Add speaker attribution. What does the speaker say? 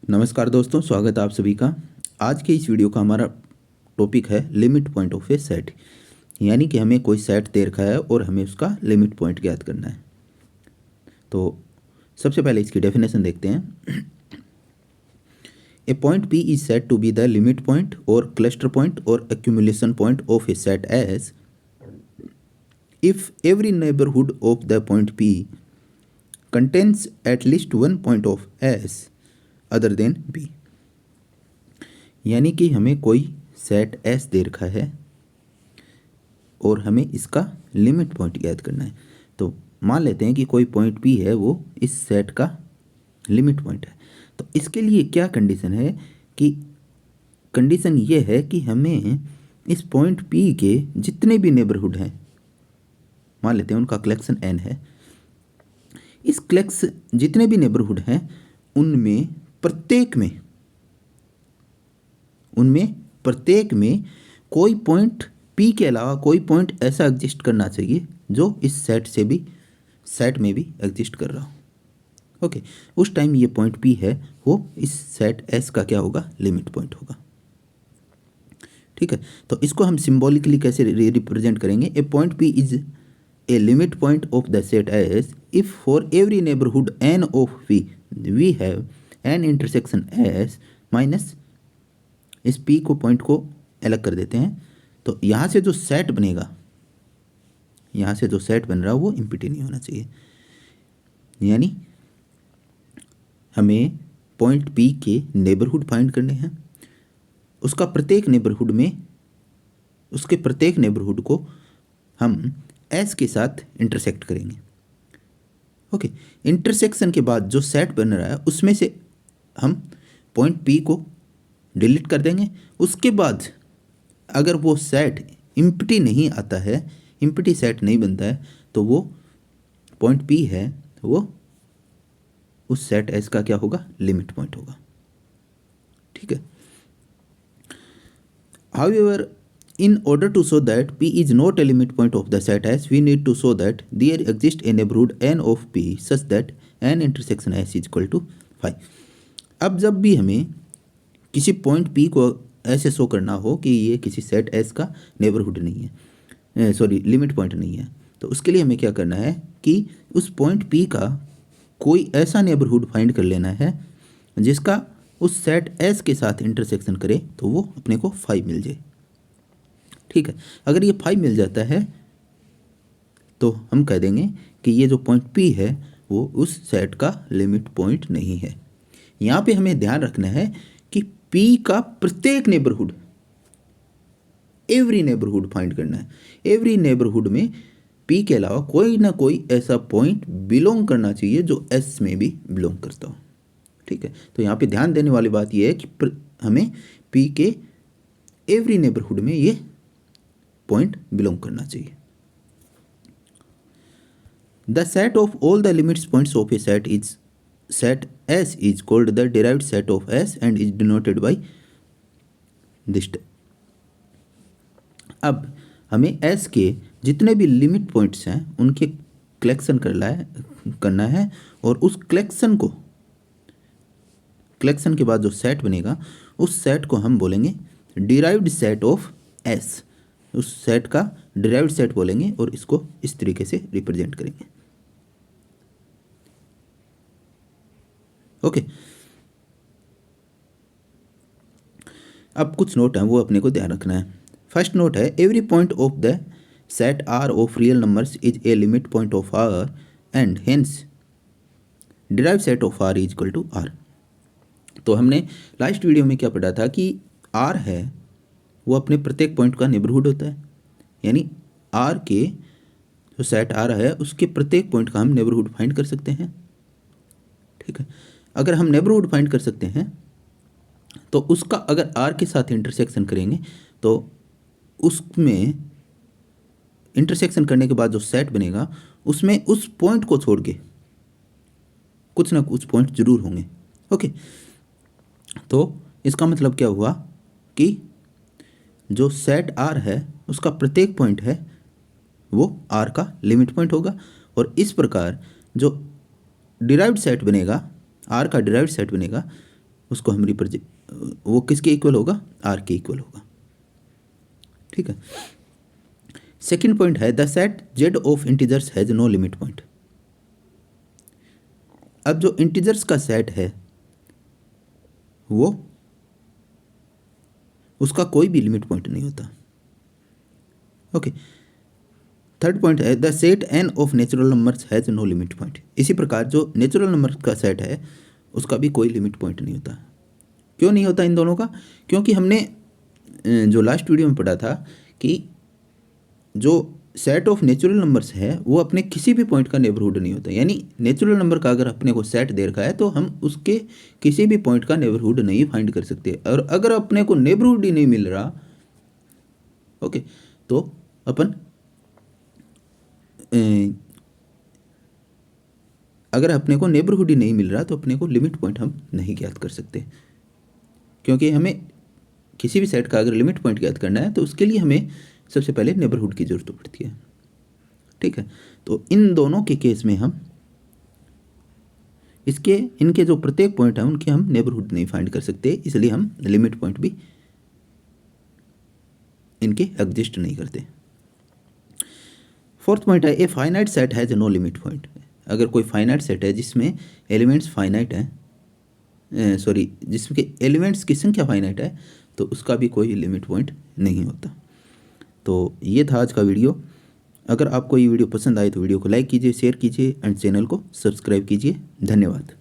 Speaker 1: नमस्कार दोस्तों, स्वागत है आप सभी का। आज के इस वीडियो का हमारा टॉपिक है limit point of a set. यानी कि हमें कोई सेट दे रखा है और हमें उसका लिमिट पॉइंट ज्ञात करना है। तो सबसे पहले इसकी डेफिनेशन देखते हैं। A point P is set to be the limit point और क्लस्टर पॉइंट और accumulation point of a set as if every neighbourhood of the point P contains at least one point of S other than B. यानी कि हमें कोई set S दे रखा है और हमें इसका लिमिट पॉइंट ज्ञात करना है। तो मान लेते हैं कि कोई पॉइंट पी है, वो इस सेट का लिमिट पॉइंट है। तो इसके लिए क्या कंडीशन है कि कंडीशन ये है कि हमें इस पॉइंट पी के जितने भी नेबरहुड हैं, मान लेते हैं उनका कलेक्शन एन है, इस कलेक्शन जितने भी नेबरहुड हैं उनमें प्रत्येक में कोई पॉइंट पी के अलावा कोई पॉइंट ऐसा एग्जिस्ट करना चाहिए जो इस सेट में भी एग्जिस्ट कर रहा हो। ओके, उस टाइम ये पॉइंट पी है वो इस सेट एस का क्या होगा, लिमिट पॉइंट होगा। ठीक है, तो इसको हम सिंबॉलिकली कैसे रिप्रेजेंट करेंगे। A point P is a limit point of the set S if for every neighbourhood N of P we have an intersection S minus, इस पी को पॉइंट को अलग कर देते हैं। तो यहाँ से जो सेट बनेगा, यहाँ से जो सेट बन रहा है वो एम्प्टी नहीं होना चाहिए। यानी हमें पॉइंट पी के नेबरहुड फाइंड करने हैं, उसका प्रत्येक नेबरहुड में, उसके प्रत्येक नेबरहुड को हम एस के साथ इंटरसेक्ट करेंगे। ओके, इंटरसेक्शन के बाद जो सेट बन रहा है उसमें से हम पॉइंट पी को डिलीट कर देंगे। उसके बाद अगर वो सेट एम्प्टी नहीं आता है, एम्प्टी सेट नहीं बनता है, तो वो पॉइंट पी है वो उस सेट एस का क्या होगा, लिमिट पॉइंट होगा। ठीक है, however in order to show that P is not a limit point of the set S, we need to show that there exists a neighborhood n of P such that n intersection S is equal to 5। अब जब भी हमें किसी point P को ऐसे show करना हो कि ये किसी सेट S का नेबरहुड नहीं है, लिमिट पॉइंट नहीं है, तो उसके लिए हमें क्या करना है कि उस पॉइंट P का कोई ऐसा नेबरहुड फाइंड कर लेना है जिसका उस सेट S के साथ इंटरसेक्शन करे तो वो अपने को 5 मिल जाए। ठीक है, अगर ये 5 मिल जाता है तो हम कह देंगे कि ये जो पॉइंट P है वो उस सेट का लिमिट पॉइंट नहीं है। यहाँ पे हमें ध्यान रखना है कि P का प्रत्येक नेबरहुड, एवरी नेबरहुड फाइंड करना है। एवरी नेबरहुड में P के अलावा कोई ना कोई ऐसा पॉइंट बिलोंग करना चाहिए जो S में भी बिलोंग करता हो। ठीक है, तो यहाँ पे ध्यान देने वाली बात यह है कि हमें P के एवरी नेबरहुड में ये पॉइंट बिलोंग करना चाहिए। The set of all the limits points of a set is set S is called the derived set of S and is denoted by this. अब हमें एस के जितने भी लिमिट पॉइंट्स हैं उनके कलेक्शन करना है और उस कलेक्शन के बाद जो सेट बनेगा उस सेट को हम बोलेंगे डिराइव्ड सेट ऑफ एस। उस सेट का डिराइव्ड सेट बोलेंगे और इसको इस तरीके से रिप्रेजेंट करेंगे। ओके, अब कुछ नोट हैं वो अपने को ध्यान रखना है। फर्स्ट नोट है, every point of the set R of real numbers is a limit point of R and hence derived set of R is equal to R. तो हमने लास्ट वीडियो में क्या पढ़ा था कि आर है वो अपने प्रत्येक पॉइंट का नेबरहुड होता है। यानी आर के जो सेट आ रहा है उसके प्रत्येक पॉइंट का हम नेबरहुड फाइंड कर सकते हैं। ठीक है, अगर हम नेबरहुड फाइंड कर सकते हैं तो उसका अगर आर के साथ इंटरसेक्शन करेंगे तो उसमें इंटरसेक्शन करने के बाद जो सेट बनेगा उसमें उस पॉइंट को छोड़ के कुछ ना कुछ पॉइंट जरूर होंगे। ओके, तो इसका मतलब क्या हुआ कि जो सेट आर है उसका प्रत्येक पॉइंट है वो आर का लिमिट पॉइंट होगा। और इस प्रकार जो डिराइव्ड सेट बनेगा, आर का डिराइव्ड सेट बनेगा, उसको हम वो किसके इक्वल होगा, आर के इक्वल होगा। ठीक है। सेकंड पॉइंट है the set Z of integers has no limit point. अब जो इंटीजर्स का सेट है वो उसका कोई भी लिमिट पॉइंट नहीं होता। ओके। थर्ड पॉइंट है the set N of natural numbers has no limit point. इसी प्रकार जो नेचुरल नंबर का सेट है उसका भी कोई लिमिट पॉइंट नहीं होता। क्यों नहीं होता इन दोनों का? क्योंकि हमने जो लास्ट वीडियो में पढ़ा था कि जो सेट ऑफ नेचुरल नंबर्स है वो अपने किसी भी पॉइंट का नेबरहुड नहीं होता। यानी नेचुरल नंबर का अगर अपने को सेट दे रखा है तो हम उसके किसी भी पॉइंट का नेबरहुड नहीं फाइंड कर सकते। और अगर अपने को नेबरहुड ही नहीं मिल रहा, ओके, तो अपन अगर अपने को नेबरहुड ही नहीं मिल रहा तो अपने को लिमिट पॉइंट हम नहीं ज्ञात कर सकते। क्योंकि हमें किसी भी सेट का अगर लिमिट पॉइंट ज्ञात करना है तो उसके लिए हमें सबसे पहले नेबरहुड की ज़रूरत पड़ती है। ठीक है। तो इन दोनों के केस में हम इनके जो प्रत्येक पॉइंट हैं उनके हम नेबरहुड नहीं फाइंड कर सकते, इसलिए हम लिमिट पॉइंट भी इनके एग्जिस्ट नहीं करते। फोर्थ पॉइंट है a finite set has no limit point. अगर कोई फाइनाइट सेट है जिसमें एलिमेंट्स फाइनाइट हैं, जिसमें एलिमेंट्स की संख्या फाइनाइट है, तो उसका भी कोई लिमिट पॉइंट नहीं होता। तो ये था आज का वीडियो। अगर आपको ये वीडियो पसंद आए तो वीडियो को लाइक कीजिए, शेयर कीजिए एंड चैनल को सब्सक्राइब कीजिए। धन्यवाद।